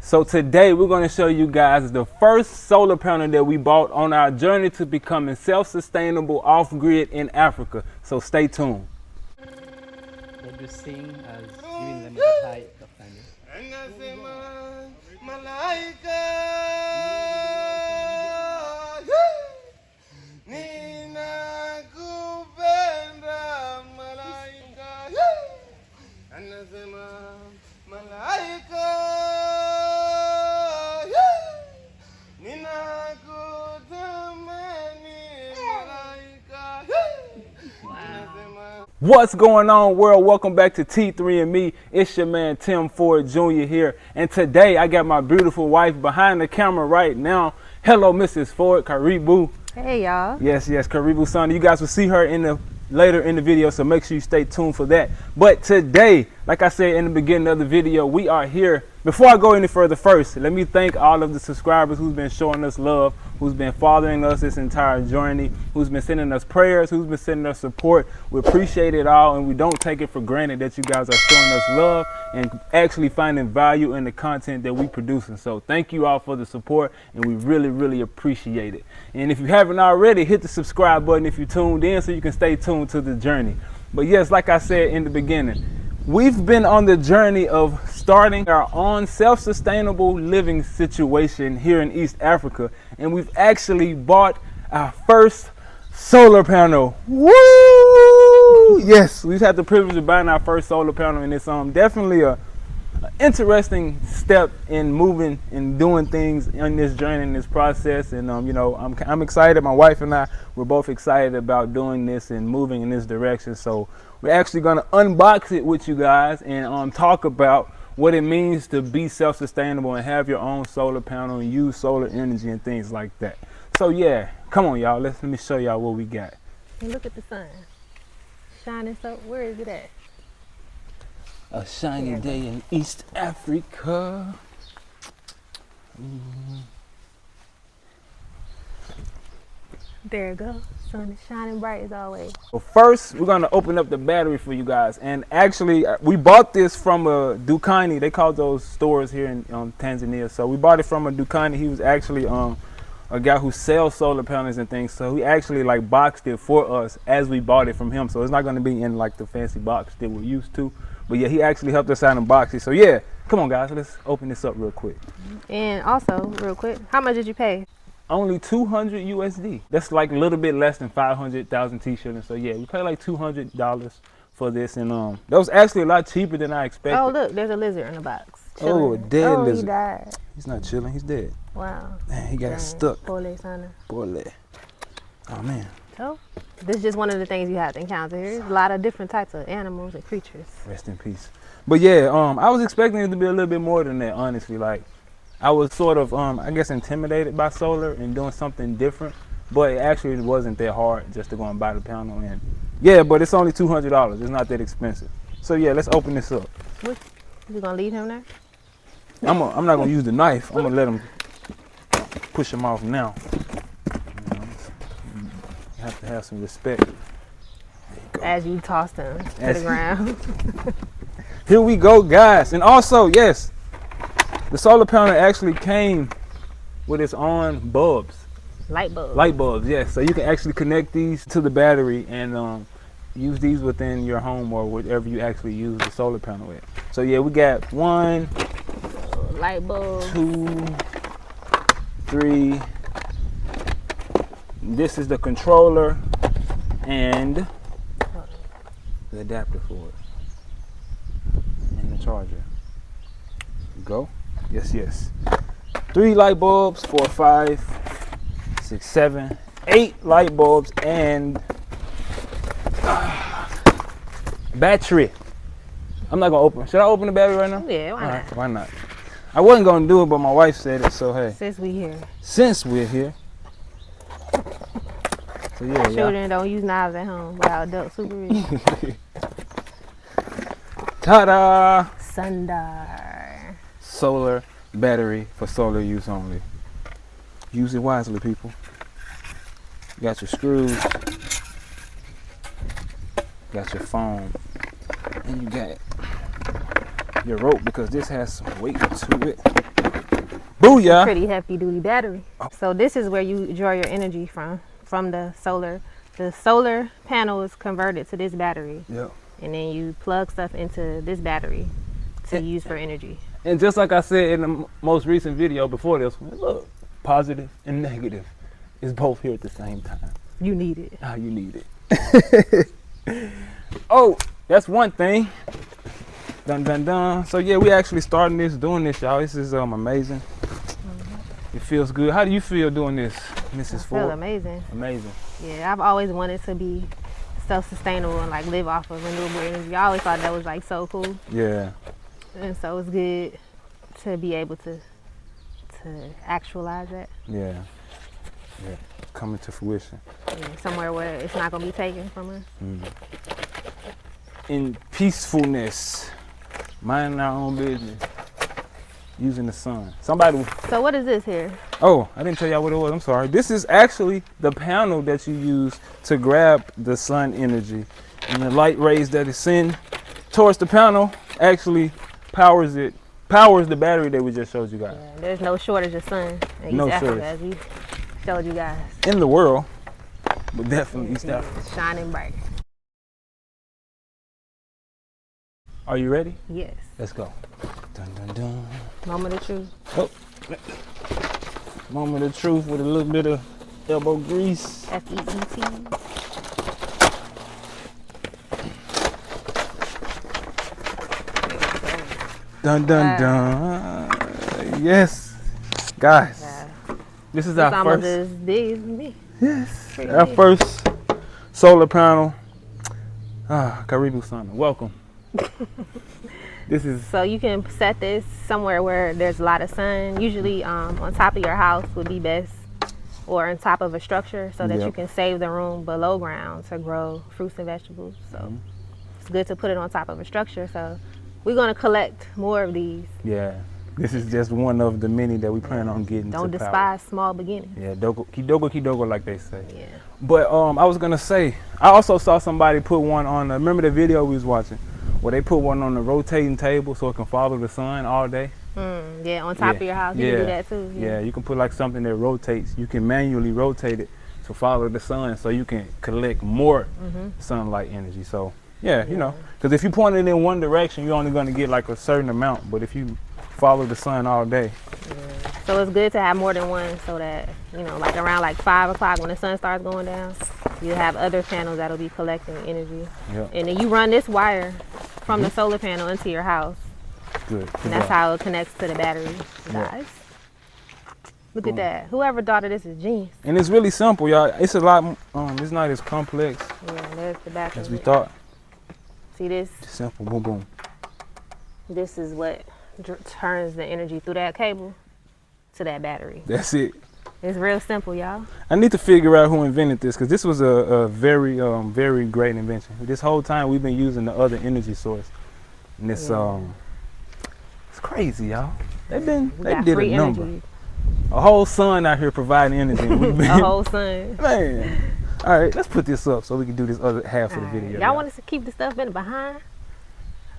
So today we're going to show you guys the first solar panel that we bought on our journey to becoming self-sustainable off-grid in Africa. So stay tuned. What you sing as giving them the height of family. What's going on, world? Welcome back to T3andMe. It's your man Tim Ford Jr. here, and today I got my beautiful wife behind the camera right now. Hello, Mrs. Ford. Karibu. Hey, y'all. Yes, Karibu Sana. You guys will see her later in the video, so make sure you stay tuned for that. But today, like I said in the beginning of the video, we are here. Before I go any further, first, let me thank all of the subscribers who's been showing us love, who's been following us this entire journey, who's been sending us prayers, who's been sending us support. We appreciate it all, and we don't take it for granted that you guys are showing us love and actually finding value in the content that we produce. And so thank you all for the support, and we really, really appreciate it. And if you haven't already, hit the subscribe button if you tuned in so you can stay tuned to the journey. But yes, like I said in the beginning, we've been on the journey of starting our own self-sustainable living situation here in East Africa, and we've actually bought our first solar panel. Woo! Yes, we've had the privilege of buying our first solar panel, and it's definitely a interesting step in moving and doing things in this journey, in this process. And you know, I'm excited. My wife and I, we're both excited about doing this and moving in this direction. So we're actually going to unbox it with you guys and talk about what it means to be self-sustainable and have your own solar panel and use solar energy and things like that. So yeah, come on, y'all. Let me show y'all what we got. And look at the sun shining. So where is it at? A shiny day in East Africa. There it goes. Sun is shining bright as always. So first, we're gonna open up the battery for you guys. And actually, we bought this from a Dukani. They call those stores here in Tanzania. So we bought it from a Dukani. He was actually a guy who sells solar panels and things. So he actually like boxed it for us as we bought it from him. So it's not gonna be in like the fancy box that we're used to. But yeah, he actually helped us out and box it. So yeah, come on guys, let's open this up real quick. And also, real quick, how much did you pay? Only 200 USD. That's like a little bit less than 500,000 t-shirts. So yeah, we paid like $200 for this, and that was actually a lot cheaper than I expected. Oh look, there's a lizard in the box. Chilling. Oh, a dead lizard. He died. He's not chilling, he's dead. Wow. Man, he got stuck. Poor Sana. Poor. Oh man. So, this is just one of the things you have to encounter here. There's a lot of different types of animals and creatures. Rest in peace. But yeah, I was expecting it to be a little bit more than that, honestly. Like, I was sort of, I guess, intimidated by solar and doing something different. But it actually wasn't that hard just to go and buy the panel. And yeah, but it's only $200. It's not that expensive. So yeah, let's open this up. You gonna leave him there? I'm not gonna use the knife. I'm gonna let him push him off now. You have to have some respect. As you toss them to the ground. Here we go, guys. And also, yes, the solar panel actually came with its own bulbs. Light bulbs. Light bulbs, yes. So you can actually connect these to the battery and use these within your home or whatever you actually use the solar panel with. So yeah, we got 1 light bulb, 2, 3. This is the controller and the adapter for it and the charger. Go. Yes. 3 light bulbs, 4, 5, 6, 7, 8 light bulbs and battery. I'm not gonna open. Should I open the battery right now? Yeah, why not? Right, why not? I wasn't gonna do it, but my wife said it, so hey. Since we're here. So yeah, children don't use knives at home without adult supervision. Ta-da! Sundar. Solar battery for solar use only. Use it wisely, people. You got your screws, got your foam, and you got your rope because this has some weight to it. Booyah. Pretty hefty duty battery. So this is where you draw your energy from the solar. The solar panel is converted to this battery. Yeah. And then you plug stuff into this battery to use for energy. And just like I said in the most recent video before this one, look, positive and negative is both here at the same time. You need it. Ah, you need it. Oh, that's one thing. Dun dun dun. So yeah, we actually starting doing this, y'all. This is amazing. It feels good. How do you feel doing this, Mrs. I Ford? feel amazing. Amazing. Yeah, I've always wanted to be self-sustainable and like live off of renewable energy. I always thought that was like so cool. Yeah. And so it's good to be able to actualize that. Yeah. Yeah. Coming to fruition. Yeah, somewhere where it's not gonna be taken from us. In peacefulness, minding our own business, using the sun. Somebody. So what is this here? Oh, I didn't tell y'all what it was. I'm sorry. This is actually the panel that you use to grab the sun energy, and the light rays that it sends towards the panel actually powers the battery that we just showed you guys. Yeah, there's no shortage of sun in East No Africa, shortage. as we showed you guys. In the world, but definitely East Africa. It's shining bright. Are you ready? Yes. Let's go. Dun dun dun. Moment of truth. Oh. Moment of truth with a little bit of elbow grease. FEET. Dun dun dun. Yes. Guys, this is It's our almost first. as big as me. Yes. Pretty Our big. first solar panel. Karibu Sana. Welcome. This is So you can set this somewhere where there's a lot of sun. Usually on top of your house would be best, or on top of a structure, so that you Yep. can save the room below ground to grow fruits and vegetables. So it's good to put it on top of a structure. So we're gonna collect more of these. yeah. This is just one of the many that we plan on getting. Don't to power. despise small beginnings. Yeah, kidogo, like they say. Yeah. But I was gonna say, I also saw somebody put one on. Remember the video we was watching, where they put one on the rotating table so it can follow the sun all day. Yeah, on top of your house, you can do that too. Yeah, you can put like something that rotates. You can manually rotate it to follow the sun, so you can collect more sunlight energy. So yeah, you know, because if you point it in one direction, you're only gonna get like a certain amount. But if you follow the sun all day, So it's good to have more than one, so that, you know, like around like 5 o'clock when the sun starts going down, you have other panels that'll be collecting energy. Yep. And then you run this wire from the solar panel into your house, good. and that's how it connects to the battery. Guys, look at that. Whoever thought of this is genius. And it's really simple, y'all. It's a lot. It's not as complex Yeah, there's the back as of we it. thought. See this? It's simple. Boom, boom. This is what turns the energy through that cable to that battery. That's it. It's real simple, y'all. I need to figure out who invented this, because this was a very, very great invention. This whole time we've been using the other energy source, and it's it's crazy, y'all. They got did free a number. energy. A whole sun out here providing energy. We've been, A whole sun. man. All right, let's put this up so we can do this other half of the Alright. video. Y'all want us to keep the stuff in the behind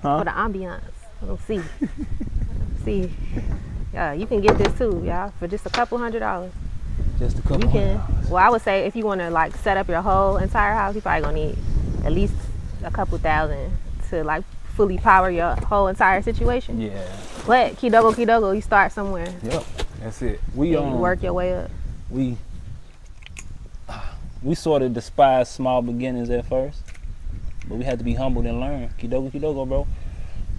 Huh? for the ambiance? Let's see. See. Yeah, you can get this too, y'all, for just a couple $100. Just a couple. You can. $100. Well, I would say if you want to like set up your whole entire house, you probably gonna need at least a couple thousand to like fully power your whole entire situation. Yeah. But kidogo, you start somewhere. Yep. That's it. And you work your way up. We sort of despise small beginnings at first, but we had to be humbled and learn. Kidogo, bro.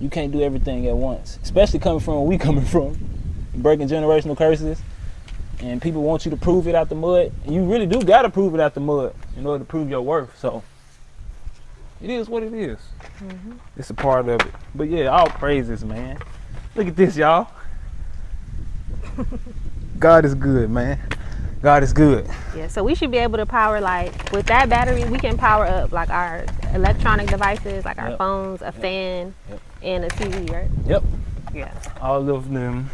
You can't do everything at once, especially coming from where we coming from, breaking generational curses, and people want you to prove it out the mud. And you really do got to prove it out the mud in order to prove your worth. So it is what it is. It's a part of it. But yeah, all praises, man. Look at this, y'all. God is good, man. God is good. Yeah, so we should be able to power, like, with that battery, we can power up like our electronic devices, like our phones, a fan, and a TV, right? Yep. Yeah. All of them.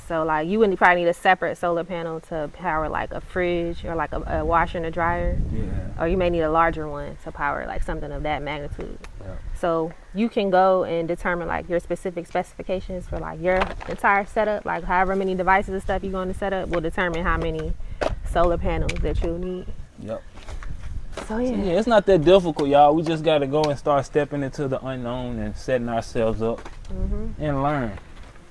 So like you would probably need a separate solar panel to power like a fridge or like a washer and a dryer. Yeah. or you may need a larger one to power like something of that magnitude. Yeah. So you can go and determine like your specific specifications for like your entire setup, like however many devices and stuff you're going to set up will determine how many solar panels that you'll need. Yep. So yeah. Yeah, it's not that difficult, y'all. We just got to go and start stepping into the unknown and setting ourselves up and learn.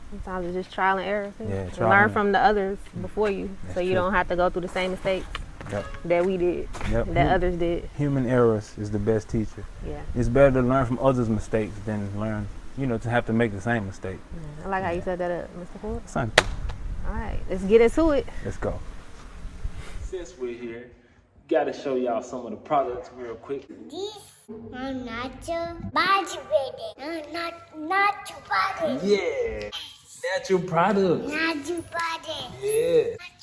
Sometimes it's just trial and error. Too. Yeah, And trial learn and from the others before you, That's so you true. don't have to go through the same mistakes Yep. that we did, Yep. that others did. Human errors is the best teacher. Yeah. It's better to learn from others' mistakes than learn, to have to make the same mistake. I like how you set that up, Mr. Ford. Thank you. All right, let's get into it. Let's go. Since we're here, gotta show y'all some of the products real quick. This I'm not your body ready. I'm not your body. Yeah, natural products. Not your body. Yeah. Not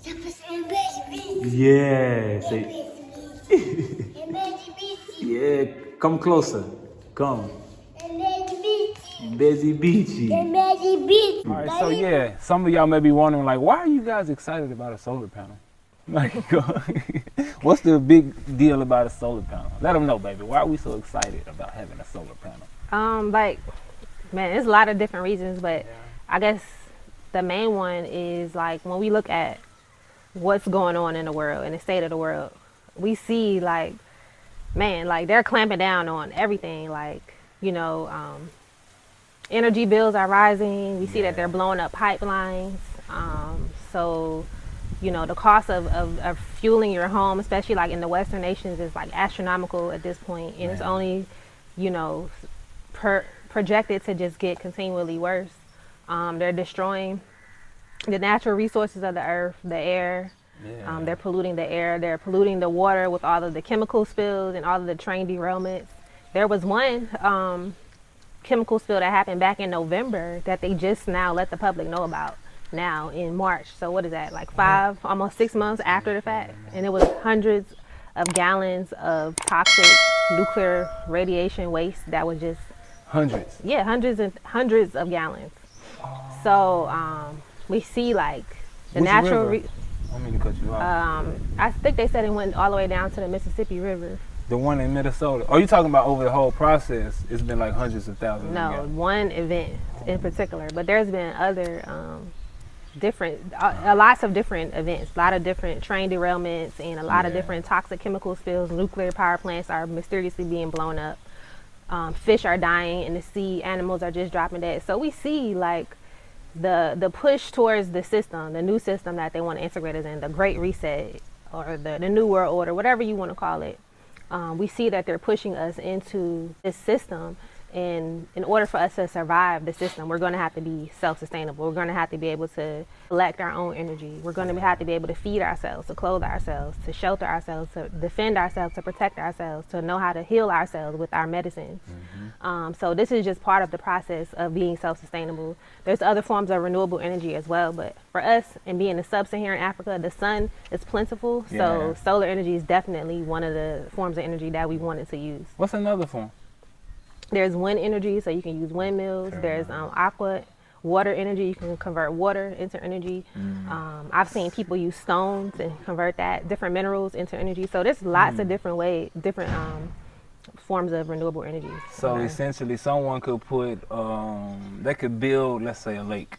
your body. Yeah. Say, yeah. Come closer. Come. Busy Beachy. All right, so yeah, some of y'all may be wondering, like, why are you guys excited about a solar panel? Like, what's the big deal about a solar panel? Let them know, baby. Why are we so excited about having a solar panel? Like, man, there's a lot of different reasons, but I guess the main one is like when we look at what's going on in the world and the state of the world, we see like, man, like they're clamping down on everything. Like, energy bills are rising. We see that they're blowing up pipelines. So, the cost of fueling your home, especially like in the Western nations, is like astronomical at this point, and it's only, projected to just get continually worse. They're destroying the natural resources of the earth, the air. They're polluting the air. They're polluting the water with all of the chemical spills and all of the train derailments. There was one chemical spill that happened back in November that they just now let the public know about now in March. So what is that, like almost 6 months after the fact? And it was hundreds of gallons of toxic nuclear radiation waste that was just Hundreds. Yeah, hundreds of gallons. So we see like the Which natural. river? I mean to cut you off. I think they said it went all the way down to the Mississippi River. The one in Minnesota. Are you talking about over the whole process? It's been like hundreds of thousands. No, of one event in particular, but there's been other lots of different events, a lot of different train derailments, and a lot of different toxic chemical spills. Nuclear power plants are mysteriously being blown up. Fish are dying in the sea. Animals are just dropping dead. So we see like the push towards the system, the new system that they want to integrate us in, the Great Reset or the New World Order, whatever you want to call it. We see that they're pushing us into this system, and in order for us to survive the system, we're going to have to be self-sustainable. We're going to have to be able to collect our own energy. We're going to have to be able to feed ourselves, to clothe ourselves, to shelter ourselves, to defend ourselves, to protect ourselves, to know how to heal ourselves with our medicines. So this is just part of the process of being self-sustainable. There's other forms of renewable energy as well, but for us, and being in sub-Saharan Africa, the sun is plentiful, so solar energy is definitely one of the forms of energy that we wanted to use. What's another form? There's wind energy, so you can use windmills. There's aqua, water energy. You can convert water into energy. I've seen people use stones and convert that, different minerals into energy. So there's lots of different forms of renewable energy. So essentially, someone could put, they could build, let's say, a lake.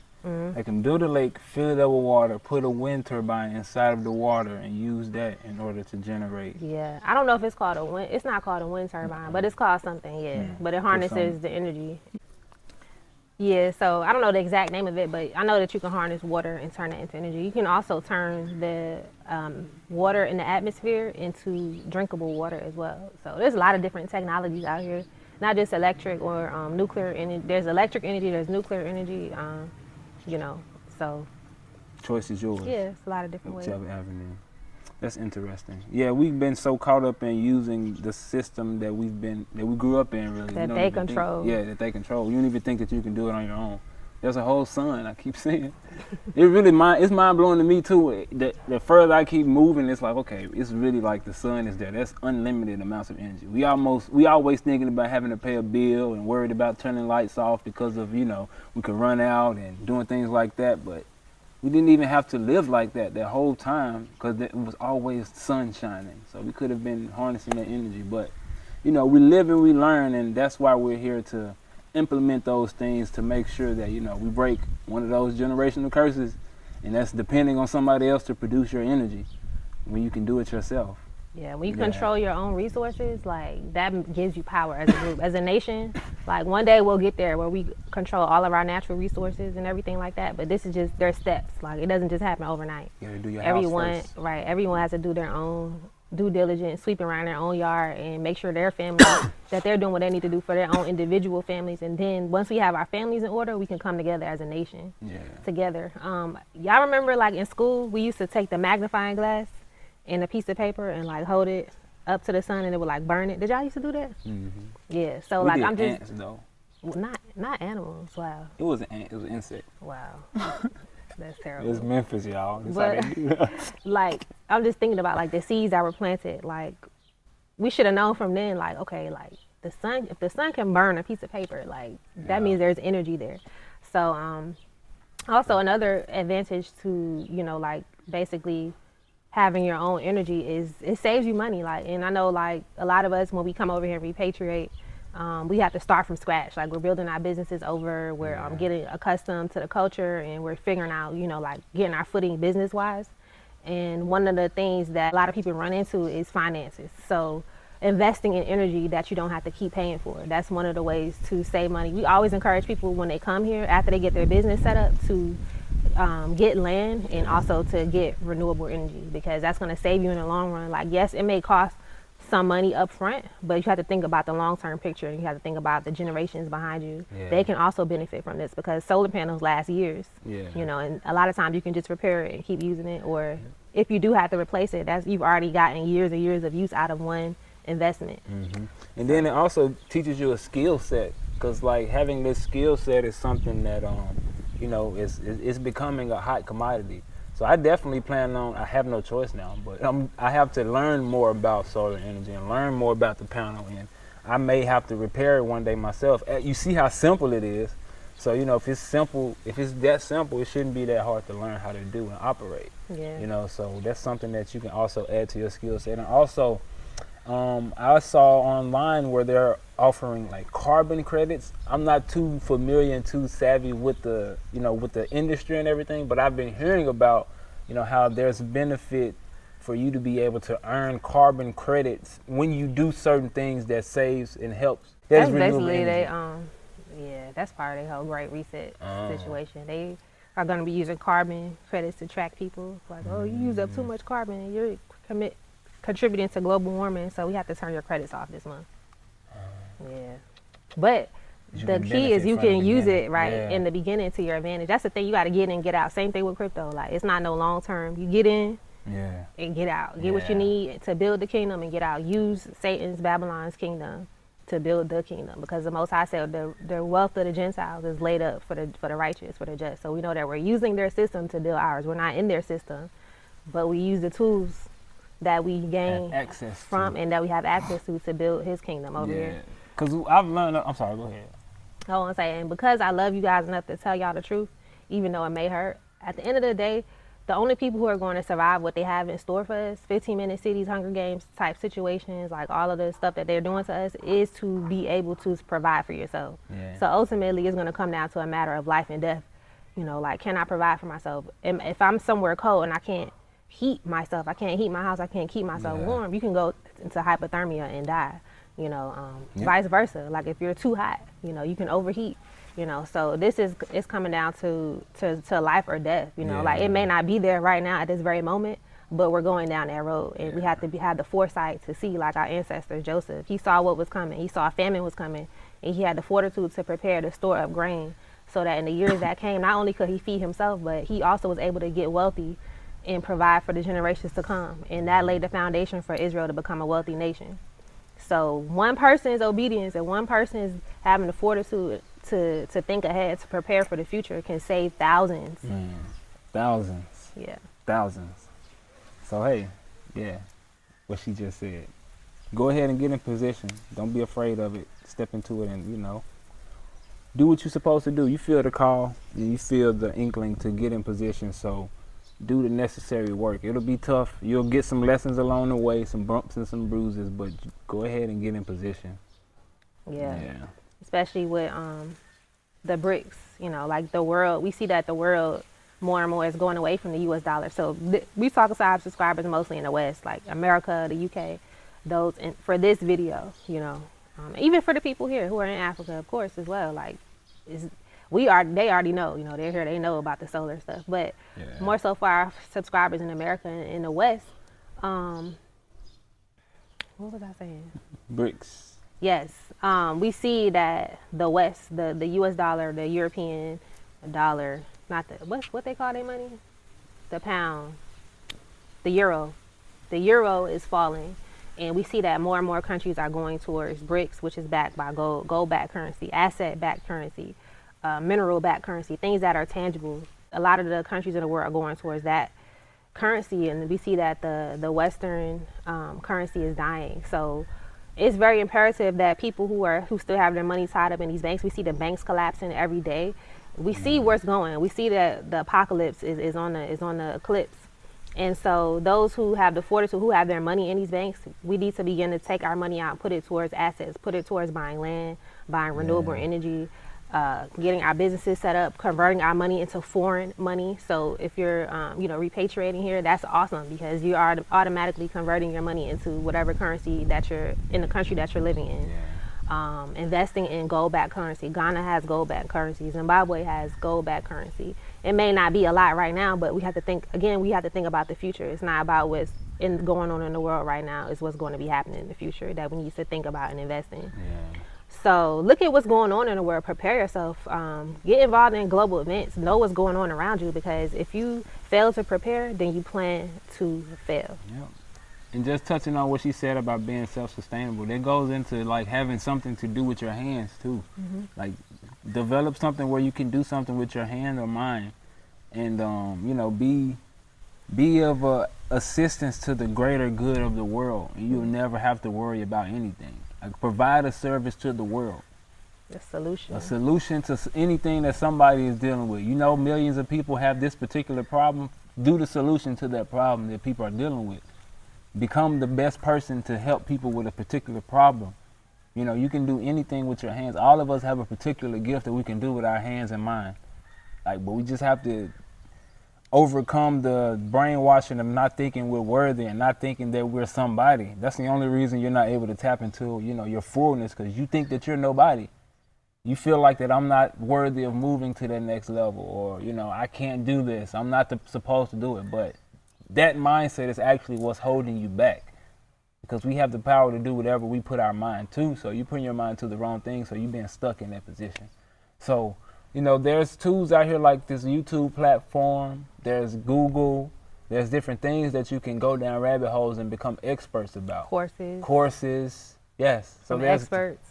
They can build a lake, fill it up with water, put a wind turbine inside of the water, and use that in order to generate. Yeah, I don't know if it's called a wind. It's not called a wind turbine, but it's called something. Yeah, but it harnesses the energy. Yeah, so I don't know the exact name of it, but I know that you can harness water and turn it into energy. You can also turn the water in the atmosphere into drinkable water as well. So there's a lot of different technologies out here, not just electric or nuclear energy. There's electric energy, there's nuclear energy, so. Choice is yours. Yeah, it's a lot of different ways. Whichever avenue. That's interesting. Yeah, we've been so caught up in using the system that we grew up in, really. That they control. That they control. You don't even think that you can do it on your own. There's a whole sun, I keep saying. It's mind blowing to me too. The further I keep moving, it's like, okay, it's really like the sun is there. That's unlimited amounts of energy. We always thinking about having to pay a bill and worried about turning lights off because of, we could run out and doing things like that. But we didn't even have to live like that whole time because it was always sun shining. So we could have been harnessing that energy. But, you know, we live and we learn, and that's why we're here to implement those things to make sure that, you know, we break one of those generational curses, and that's depending on somebody else to produce your energy when you can do it yourself. Yeah, when you control your own resources, like that gives you power as a group, as a nation. Like one day we'll get there where we control all of our natural resources and everything like that. But this is just their steps. Like it doesn't just happen overnight. You gotta do your Everyone, house first. right? Everyone has to do their own due diligence, sweep around their own yard, and make sure their family that they're doing what they need to do for their own individual families. And then once we have our families in order, we can come together as a nation. Yeah. Together. Y'all remember like in school we used to take the magnifying glass and a piece of paper and like hold it up to the sun and it would like burn it. Did y'all used to do that? Mm-hmm. Yeah. So We like did I'm just ants, though. well, not animals. Wow. It was an ant. It was an insect. Wow. That's It terrible. was Memphis, y'all. That's But- how they do that. Like I'm just thinking about like the seeds that were planted. Like we should have known from then. Like okay, like the sun. If the sun can burn a piece of paper, like that means there's energy there. So also another advantage to like basically having your own energy is it saves you money. Like, and I know like a lot of us when we come over here and repatriate, we have to start from scratch. Like we're building our businesses over, we're getting accustomed to the culture, and we're figuring out, like getting our footing business wise. And one of the things that a lot of people run into is finances. So investing in energy that you don't have to keep paying for. That's one of the ways to save money. We always encourage people when they come here, after they get their business set up, to get land and also to get renewable energy, because that's going to save you in the long run. Like, yes, it may cost some money up front, but you have to think about the long-term picture, and you have to think about the generations behind you. Yeah. They can also benefit from this because solar panels last years. Yeah. And a lot of times you can just repair it and keep using it, or if you do have to replace it, you've already gotten years and years of use out of one investment. Mm-hmm. And then it also teaches you a skill set, because like having this skill set is something that it's becoming a hot commodity. So I definitely plan on, I have no choice now, but I have to learn more about solar energy and learn more about the panel, and I may have to repair it one day myself. You see how simple it is. So, if it's that simple, it shouldn't be that hard to learn how to do and operate. Yeah. So that's something that you can also add to your skill set. And also, I saw online where they're offering like carbon credits. I'm not too familiar and too savvy with the industry and everything, but I've been hearing about, how there's benefit for you to be able to earn carbon credits when you do certain things that saves and helps. That's renewable basically energy. that's part of the whole Great Reset situation. They are going to be using carbon credits to track people. Like, oh, you use up too much carbon and you're contributing to global warming, so we have to turn your credits off this month. Yeah. But the key is you can use it in the beginning to your advantage. That's the thing, you got to get in and get out. Same thing with crypto. Like, it's not no long term. You get in and get out. Get what you need to build the kingdom and get out. Use Satan's, Babylon's kingdom to build the kingdom, because the Most High said the wealth of the Gentiles is laid up for the righteous, for the just. So we know that we're using their system to build ours. We're not in their system, but we use the tools that we gain access from and that we have access to build his kingdom over here. Because I've learned, I'm sorry, go ahead. I want to say, and because I love you guys enough to tell y'all the truth, even though it may hurt, at the end of the day, the only people who are going to survive what they have in store for us, 15-minute cities, Hunger Games type situations, like all of the stuff that they're doing to us, is to be able to provide for yourself. Yeah. So ultimately, it's going to come down to a matter of life and death. Like, can I provide for myself? And if I'm somewhere cold and I can't heat myself, I can't heat my house, I can't keep myself warm, you can go into hypothermia and die. Vice versa. Like, if you're too hot, you can overheat. So it's coming down to life or death. Like, it may not be there right now at this very moment, but we're going down that road, and we have to have the foresight to see, like our ancestor Joseph. He saw what was coming. He saw famine was coming, and he had the fortitude to prepare to store up grain, so that in the years that came, not only could he feed himself, but he also was able to get wealthy and provide for the generations to come. And that laid the foundation for Israel to become a wealthy nation. So one person's obedience and one person's having the fortitude to think ahead, to prepare for the future, can save thousands. Thousands. Yeah. Thousands. So, hey, what she just said. Go ahead and get in position. Don't be afraid of it. Step into it and, do what you're supposed to do. You feel the call and you feel the inkling to get in position. So do the necessary work. It'll be tough. You'll get some lessons along the way, some bumps and some bruises, but go ahead and get in position. Yeah. Especially with the BRICS, you know, like the world, we see that the world more and more is going away from the US dollar. So we talk to our subscribers mostly in the West, like America, the UK, those, and for this video, you know, even for the people here who are in Africa, of course, as well, like, they already know, you know, they're here, they know about the solar stuff, but more so for our subscribers in America and in the West, what was I saying? BRICS. Yes, we see that the West, the US dollar, the European dollar, not the, what they call their money? The pound, the euro. The euro is falling, and we see that more and more countries are going towards BRICS, which is backed by gold-backed currency, asset-backed currency, mineral-backed currency, things that are tangible. A lot of the countries in the world are going towards that currency, and we see that the Western currency is dying. So it's very imperative that people who still have their money tied up in these banks, we see the banks collapsing every day. We see where it's going. We see that the apocalypse is on the eclipse. And so those who have the fortitude, who have their money in these banks, we need to begin to take our money out, put it towards assets, put it towards buying land, buying renewable energy, getting our businesses set up, converting our money into foreign money. So if you're, you know, repatriating here, that's awesome, because you are automatically converting your money into whatever currency that you're in the country that you're living in. Investing in gold-backed currency. Ghana has gold-backed currency. Zimbabwe has gold-backed currency. It may not be a lot right now, but we have to think, again, we have to think about the future. It's not about what's going on in the world right now. It's what's going to be happening in the future that we need to think about and invest in. So look at what's going on in the world. Prepare yourself. Get involved in global events. Know what's going on around you, because if you fail to prepare, then you plan to fail. And just touching on what she said about being self-sustainable, that goes into like having something to do with your hands too. Like develop something where you can do something with your hand or mind, and you know, be of assistance to the greater good of the world, and you'll never have to worry about anything. Like provide a service to the world. A solution to anything that somebody is dealing with. You know, millions of people have this particular problem. Do the solution to that problem that people are dealing with. Become the best person to help people with a particular problem. You know, you can do anything with your hands. All of us have a particular gift that we can do with our hands and mind. Like, but we just have to overcome the brainwashing of not thinking we're worthy and not thinking that we're somebody. That's the only reason you're not able to tap into, you know, your fullness, because you think that you're nobody. You feel like that I'm not worthy of moving to that next level, or, you know, I can't do this. I'm not supposed to do it. But that mindset is actually what's holding you back, because we have the power to do whatever we put our mind to. So you're putting your mind to the wrong thing, so you've been stuck in that position. So, you know, there's tools out here like this YouTube platform, there's Google, there's different things that you can go down rabbit holes and become experts about. Courses, yes. From experts.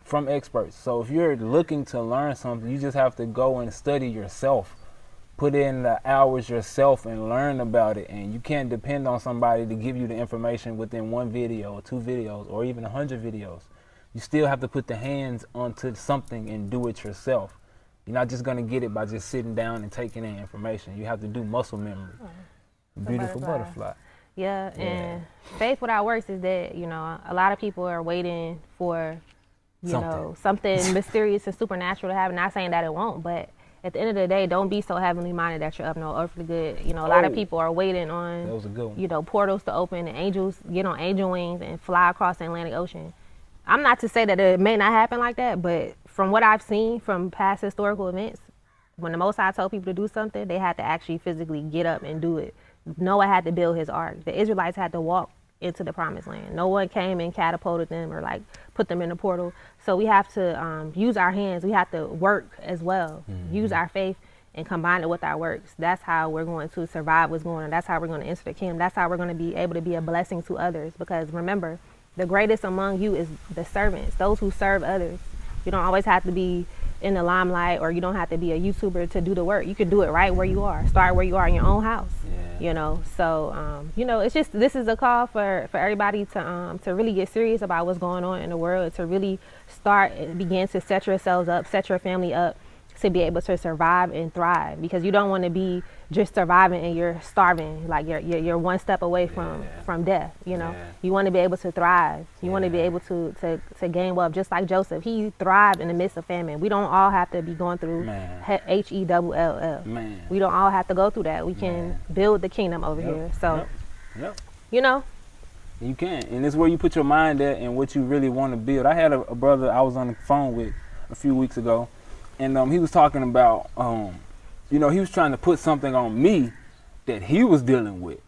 From experts. So if you're looking to learn something, you just have to go and study yourself. Put in the hours yourself and learn about it, and you can't depend on somebody to give you the information within one video or 2 videos or even 100 videos. You still have to put the hands onto something and do it yourself. You're not just going to get it by just sitting down and taking in information. You have to do muscle memory. Beautiful butterfly. And faith without works is that, you know, a lot of people are waiting for, you know, something mysterious and supernatural to happen. Not saying that it won't, but at the end of the day, don't be so heavenly minded that you're up no earthly good. You know, a lot of people are waiting on, you know, portals to open and angels get on angel wings and fly across the Atlantic Ocean. I'm not to say that it may not happen like that, but from what I've seen from past historical events, when the Most High told people to do something, they had to actually physically get up and do it. Noah had to build his ark. The Israelites had to walk into the promised land. No one came and catapulted them or like put them in the portal. So we have to use our hands. We have to work as well. Use our faith and combine it with our works. That's how we're going to survive what's going on. That's how we're going to enter the kingdom. That's how we're going to be able to be a blessing to others. Because remember, the greatest among you is the servants, those who serve others. You don't always have to be in the limelight, or you don't have to be a YouTuber to do the work. You can do it right where you are. Start where you are in your own house. Yeah. You know, so you know, it's just, this is a call for everybody to really get serious about what's going on in the world, to really start and begin to set yourselves up, set your family up to be able to survive and thrive, because you don't want to be just surviving and you're starving, like you're one step away from death. You know, you want to be able to thrive. You want to be able to gain wealth, just like Joseph. He thrived in the midst of famine. We don't all have to be going through HELL. We don't all have to go through that. We can build the kingdom over here. So, you know, you can, and it's where you put your mind at and what you really want to build. I had a brother I was on the phone with a few weeks ago, and he was talking about, you know, he was trying to put something on me that he was dealing with.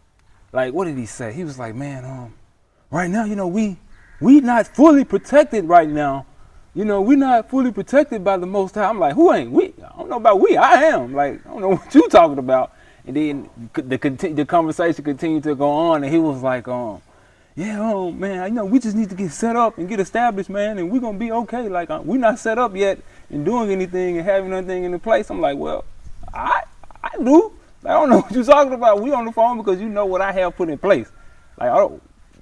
Like, what did he say? He was like, man, right now, you know, we not fully protected right now. You know, we not fully protected by the Most High. I'm like, who ain't we? I don't know about we. I am. Like, I don't know what you talking about. And then the conversation continued to go on, and he was like, yeah, man, you know, we just need to get set up and get established, man, and we're going to be okay. Like, we're not set up yet and doing anything and having anything in the place. I'm like, well, I do. I don't know what you're talking about. We on the phone because you know what I have put in place. Like,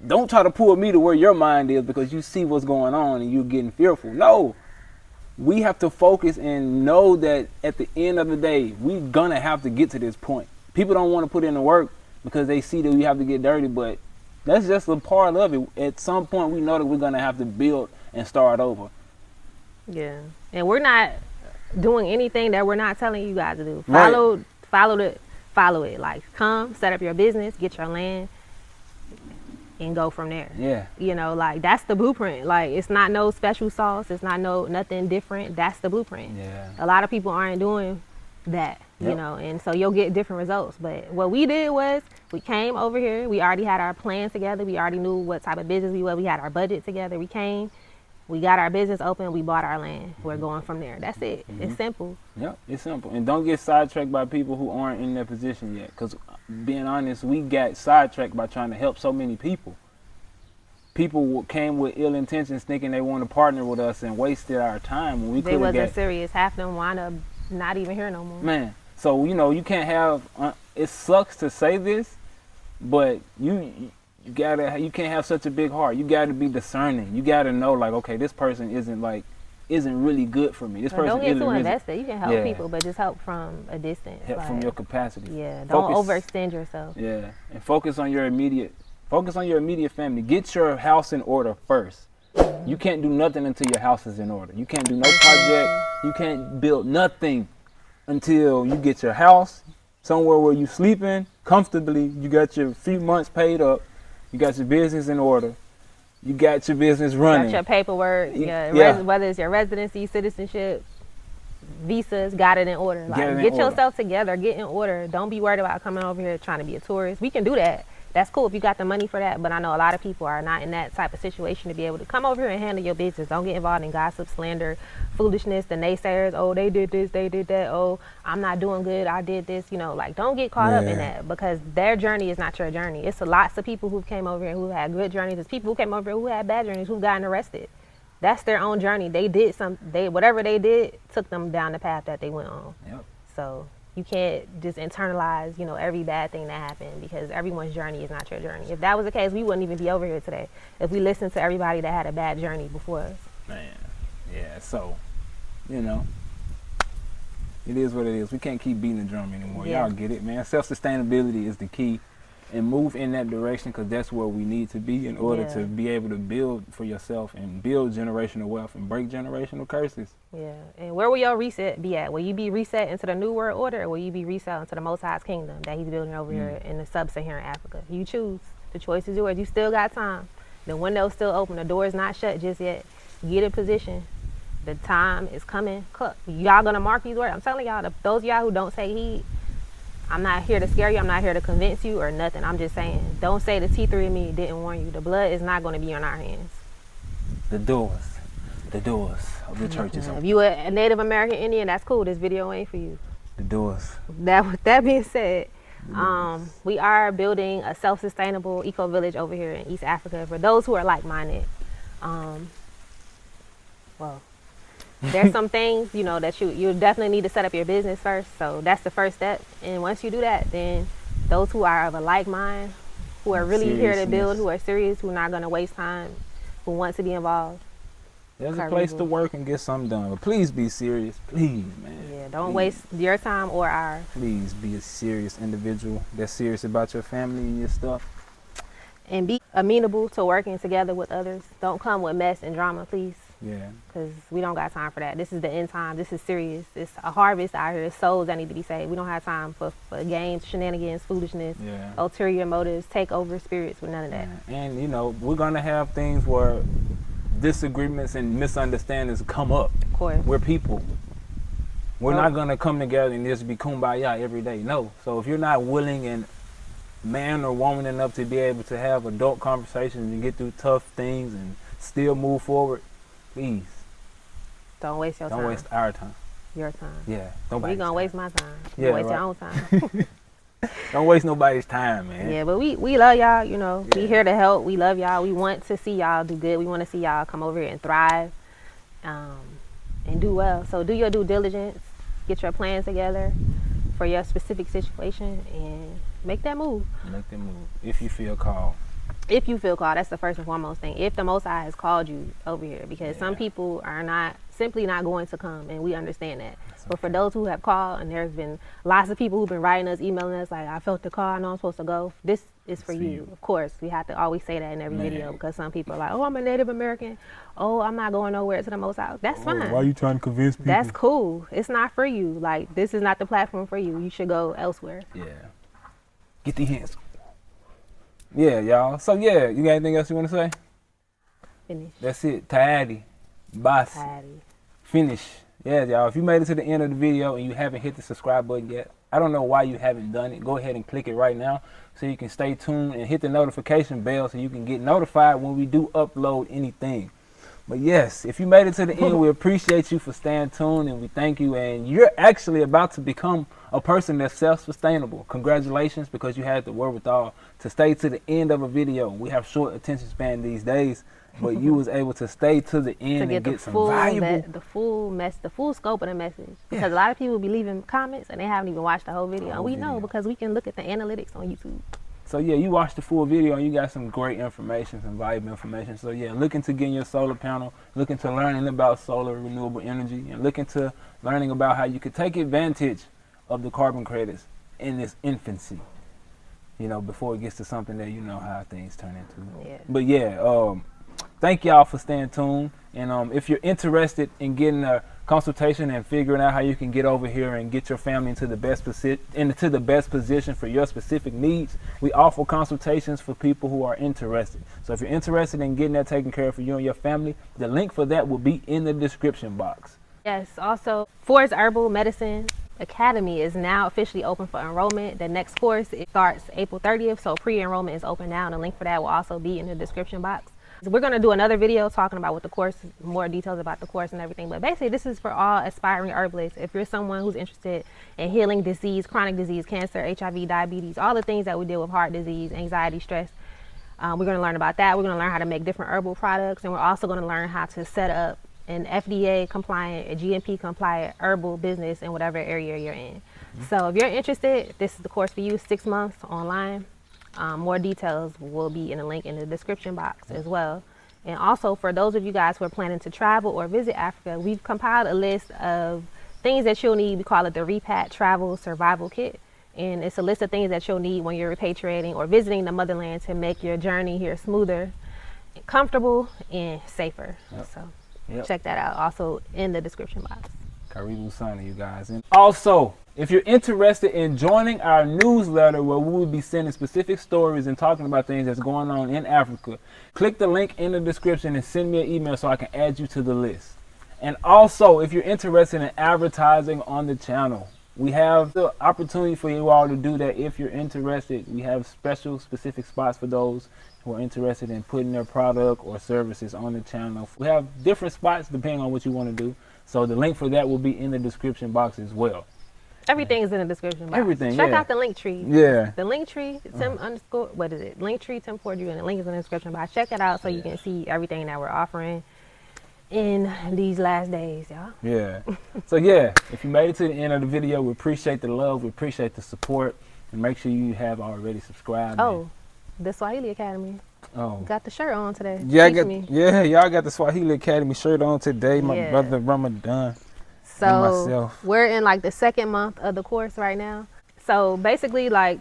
don't try to pull me to where your mind is because you see what's going on and you're getting fearful. No, we have to focus and know that at the end of the day, we're going to have to get to this point. People don't want to put in the work because they see that we have to get dirty, but that's just a part of it. At some point, we know that we're going to have to build and start over. Yeah. And we're not doing anything that we're not telling you guys to do. Follow it. Like, come, set up your business, get your land, and go from there. Yeah. You know, like, that's the blueprint. Like, it's not no special sauce. It's not nothing different. That's the blueprint. Yeah. A lot of people aren't doing that, you know, and so you'll get different results. But what we did was we came over here. We already had our plan together. We already knew what type of business we were. We had our budget together. We came. We got our business open. We bought our land. We're going from there. That's it. It's simple. Yep, it's simple. And don't get sidetracked by people who aren't in their position yet. Because being honest, we got sidetracked by trying to help so many people. People came with ill intentions thinking they want to partner with us and wasted our time. When we they wasn't serious. Half them wind up not even here no more. Man, so, you know, you can't have, it sucks to say this, but you can't have such a big heart. You gotta be discerning. You gotta know, like, okay, this person isn't really good for me. This person don't get too really invested. You can help people, but just help from a distance. Help from your capacity. Yeah, don't overextend yourself. Yeah, and focus on your immediate family. Get your house in order first. You can't do nothing until your house is in order. You can't do no project. You can't build nothing until you get your house somewhere where you sleeping comfortably. You got your few months paid up. You got your business in order. You got your business running. Got your paperwork. Whether it's your residency, citizenship, visas, got it in order. Like, get yourself together. Get in order. Don't be worried about coming over here trying to be a tourist. We can do that. That's cool if you got the money for that, but I know a lot of people are not in that type of situation to be able to come over here and handle your business. Don't get involved in gossip, slander, foolishness, the naysayers. Oh, they did this, they did that. Oh, I'm not doing good, I did this. You know, like, don't get caught up in that, because their journey is not your journey. It's lots of people who came over here who had good journeys. There's people who came over here who had bad journeys, who've gotten arrested. That's their own journey. They did whatever they did took them down the path that they went on. Yep. So you can't just internalize, you know, every bad thing that happened, because everyone's journey is not your journey. If that was the case, we wouldn't even be over here today if we listened to everybody that had a bad journey before us. Man, yeah, so, you know, it is what it is. We can't keep beating the drum anymore. Y'all get it, man. Self-sustainability is the key, and move in that direction, because that's where we need to be in order to be able to build for yourself and build generational wealth and break generational curses. Yeah, and where will your reset be at? Will you be reset into the New World Order, or will you be reset into the Most High's kingdom that he's building over here in the sub-Saharan Africa? You choose. The choice is yours. You still got time. The window's still open. The door is not shut just yet. Get in position. The time is coming. Y'all gonna mark these words. I'm telling y'all, those of y'all who don't take heed, I'm not here to scare you. I'm not here to convince you or nothing. I'm just saying, don't say the T3 and me didn't warn you. The blood is not going to be on our hands. The doors of the church is open. If you a Native American Indian, that's cool. This video ain't for you. The doors. With that being said, we are building a self-sustainable eco-village over here in East Africa for those who are like-minded. there's some things, you know, that you definitely need to set up your business first. So that's the first step. And once you do that, then those who are of a like mind, who are really here to build, who are serious, who are not going to waste time, who want to be involved. There's a place to work and get something done. But please be serious. Please, man. Yeah, don't waste your time or ours. Please be a serious individual that's serious about your family and your stuff. And be amenable to working together with others. Don't come with mess and drama, please. Yeah. Because we don't got time for that. This is the end time. This is serious. It's a harvest out here. There's souls that need to be saved. We don't have time for games, shenanigans, foolishness, ulterior motives, takeover spirits, with none of that. And, you know, we're going to have things where disagreements and misunderstandings come up. Of course. We're people. We're not going to come together and just be kumbaya every day. No. So if you're not willing and man or woman enough to be able to have adult conversations and get through tough things and still move forward, please. Don't waste your time. Don't waste our time. Your time. Yeah. You're going to waste my time. Yeah, waste your own time. Don't waste nobody's time, man. Yeah, but we love y'all, you know. We here to help. We love y'all. We want to see y'all do good. We want to see y'all come over here and thrive and do well. So do your due diligence. Get your plans together for your specific situation and make that move. Make that move if you feel called. If you feel called, that's the first and foremost thing. If the Most High has called you over here, because some people are simply not going to come, and we understand that. But for those who have called, and there's been lots of people who've been writing us, emailing us, like, I felt the call, I know I'm supposed to go. This is for you. Of course, we have to always say that in every video, because some people are like, oh, I'm a Native American. Oh, I'm not going nowhere to the Most High. That's fine. Why are you trying to convince people? That's cool. It's not for you. Like, this is not the platform for you. You should go elsewhere. Yeah. Get the hands. Yeah, y'all. So, yeah, you got anything else you want to say? Finish. That's it. Tidy. Boss. Tidy. Finish. Yeah, y'all. If you made it to the end of the video and you haven't hit the subscribe button yet, I don't know why you haven't done it. Go ahead and click it right now so you can stay tuned and hit the notification bell so you can get notified when we do upload anything. But yes, if you made it to the end, we appreciate you for staying tuned and we thank you. And you're actually about to become a person that's self-sustainable. Congratulations, because you had the wherewithal to stay to the end of a video. We have short attention span these days, but you was able to stay to the end and get some valuable... the full scope of the message. Because a lot of people be leaving comments and they haven't even watched the whole video. And we know because we can look at the analytics on YouTube. So yeah, you watched the full video and you got some great information, some valuable information. So yeah, look into getting your solar panel, look into learning about solar renewable energy, and look into learning about how you could take advantage of the carbon credits in its infancy, you know, before it gets to something that you know how things turn into. Yeah. But yeah, thank y'all for staying tuned. And if you're interested in getting a consultation and figuring out how you can get over here and get your family into the best position for your specific needs, we offer consultations for people who are interested. So if you're interested in getting that taken care of for you and your family, the link for that will be in the description box. Yes, also, Forest Herbal Medicine Academy is now officially open for enrollment. The next course, it starts April 30th, so pre-enrollment is open now. The link for that will also be in the description box. We're going to do another video talking about what the course, more details about the course and everything. But basically, this is for all aspiring herbalists. If you're someone who's interested in healing disease, chronic disease, cancer, HIV, diabetes, all the things that we deal with, heart disease, anxiety, stress, we're going to learn about that. We're going to learn how to make different herbal products. And we're also going to learn how to set up an FDA compliant, a GMP compliant herbal business in whatever area you're in. So if you're interested, this is the course for you, 6 months online. More details will be in the link in the description box as well. And also for those of you guys who are planning to travel or visit Africa, we've compiled a list of things that you'll need. We call it the Repat Travel Survival Kit. And it's a list of things that you'll need when you're repatriating or visiting the motherland to make your journey here smoother, comfortable, and safer. So check that out also in the description box. Karibu Sana, you guys. And also, if you're interested in joining our newsletter where we will be sending specific stories and talking about things that's going on in Africa, click the link in the description and send me an email so I can add you to the list. And also, if you're interested in advertising on the channel, we have the opportunity for you all to do that. If you're interested, we have specific spots for those who are interested in putting their product or services on the channel. We have different spots depending on what you want to do. So the link for that will be in the description box as well. Everything is in the description box. Everything, Check out the link tree. Yeah. The link tree, what is it? Link tree Timfordjrbookings, and the link is in the description box. Check it out so you can see everything that we're offering. in these last days, y'all. Yeah. So yeah, if you made it to the end of the video, we appreciate the love, we appreciate the support, and make sure you have already subscribed. Oh, the Swahili Academy. Oh. Got the shirt on today. Yeah, Teach me. y'all got the Swahili Academy shirt on today. My Yeah. brother Ramadan. So myself. we're in like the second month of the course right now. So basically, like,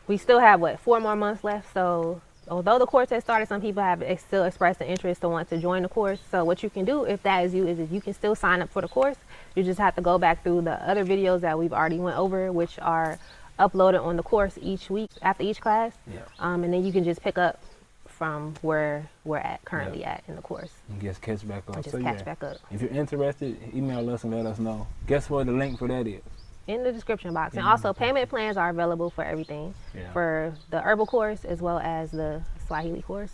we still have 4 more months left. So although the course has started, some people have still expressed an interest to want to join the course. So what you can do, if that is you, is if you can still sign up for the course. You just have to go back through the other videos that we've already went over, which are uploaded on the course each week after each class. Yeah. And then you can just pick up from where we're currently at in the course. And just catch back up. And just So catch yeah, back up if you're interested, email us and let us know. Guess where the link for that is? in the description box. And also payment plans are available for everything. Yeah. For the Herbal course as well as the Swahili course.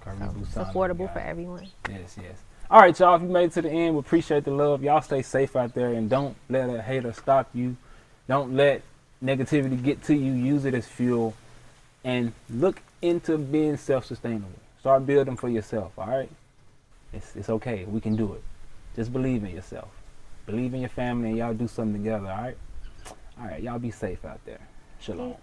Karibu It's sana, affordable guys. for everyone. Yes, yes. All right, y'all. If you made it to the end, we appreciate the love. Y'all stay safe out there, and don't let a hater stop you. Don't let negativity get to you. Use it as fuel, and look into being self-sustainable. Start building for yourself. All right. It's okay. We can do it. Just believe in yourself. Believe in your family, and y'all do something together. All right. All right. Y'all be safe out there. Shalom.